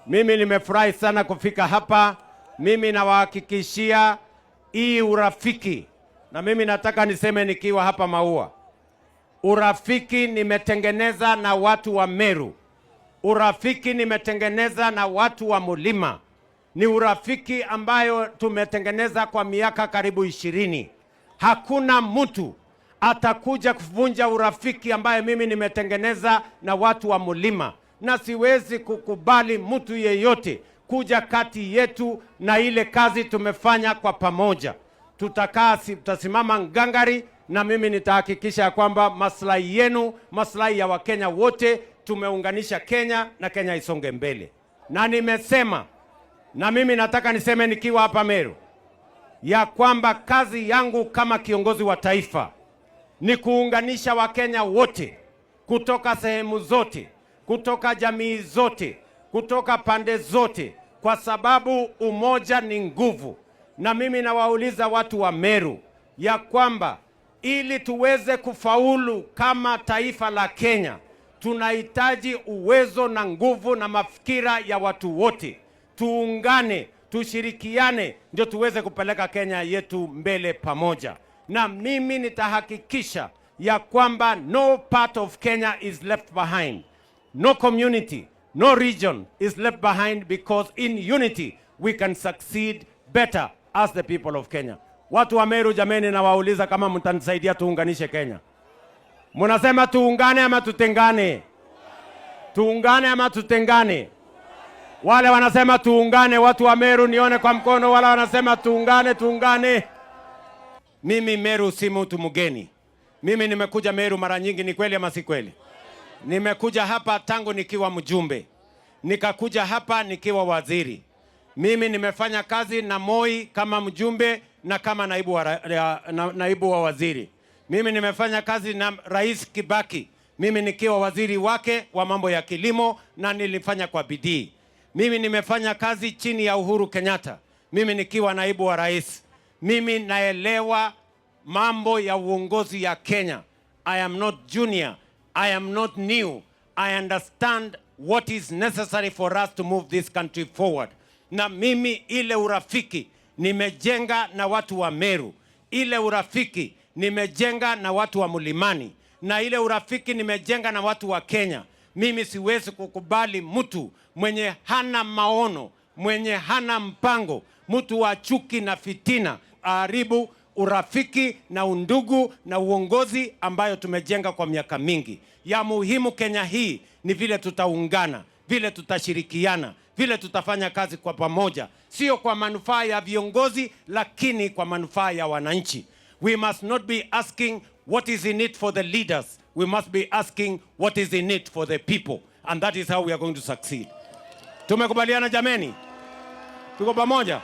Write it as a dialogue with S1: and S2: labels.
S1: Mimi nimefurahi sana kufika hapa. Mimi nawahakikishia hii urafiki, na mimi nataka niseme nikiwa hapa Maua, urafiki nimetengeneza na watu wa Meru, urafiki nimetengeneza na watu wa Mulima, ni urafiki ambayo tumetengeneza kwa miaka karibu 20. Hakuna mtu atakuja kuvunja urafiki ambaye mimi nimetengeneza na watu wa Mulima, na siwezi kukubali mtu yeyote kuja kati yetu na ile kazi tumefanya kwa pamoja. Tutasimama ngangari, na mimi nitahakikisha kwamba maslahi yenu, maslahi ya Wakenya wote, tumeunganisha Kenya na Kenya isonge mbele. Na nimesema, na mimi nataka niseme nikiwa hapa Meru, ya kwamba kazi yangu kama kiongozi wa taifa ni kuunganisha Wakenya wote kutoka sehemu zote, kutoka jamii zote, kutoka pande zote, kwa sababu umoja ni nguvu. Na mimi nawauliza watu wa Meru ya kwamba ili tuweze kufaulu kama taifa la Kenya, tunahitaji uwezo na nguvu na mafikira ya watu wote. Tuungane, tushirikiane, ndio tuweze kupeleka Kenya yetu mbele pamoja. Na mimi nitahakikisha ya kwamba no part of Kenya is left behind. No community, no region is left behind, because in unity we can succeed better as the people of Kenya. Watu wa Meru jameni, na wauliza kama mtanisaidia tuunganishe Kenya. Munasema tuungane ama tutengane? Tuungane ama tutengane? Wale wanasema tuungane, watu wa Meru nione kwa mkono. Wale wanasema tuungane, tuungane. Mimi Meru si mtu mgeni. Mimi nimekuja Meru mara nyingi, ni kweli ama si kweli? Nimekuja hapa tangu nikiwa mjumbe, nikakuja hapa nikiwa waziri. Mimi nimefanya kazi na Moi kama mjumbe na kama naibu wa waziri. Mimi nimefanya kazi na Rais Kibaki, mimi nikiwa waziri wake wa mambo ya kilimo, na nilifanya kwa bidii. Mimi nimefanya kazi chini ya Uhuru Kenyatta, mimi nikiwa naibu wa rais. Mimi naelewa mambo ya uongozi ya Kenya. I am not junior, I am not new. I understand what is necessary for us to move this country forward. Na mimi ile urafiki nimejenga na watu wa Meru, ile urafiki nimejenga na watu wa Mlimani, na ile urafiki nimejenga na watu wa Kenya. Mimi siwezi kukubali mtu mwenye hana maono, mwenye hana mpango, mtu wa chuki na fitina aharibu urafiki na undugu na uongozi ambayo tumejenga kwa miaka mingi. Ya muhimu Kenya hii ni vile tutaungana, vile tutashirikiana, vile tutafanya kazi kwa pamoja, sio kwa manufaa ya viongozi, lakini kwa manufaa ya wananchi. We must not be asking what is in it for the leaders. We must be asking what is in it for the people. And that is how we are going to succeed. Tumekubaliana jameni? Tuko pamoja?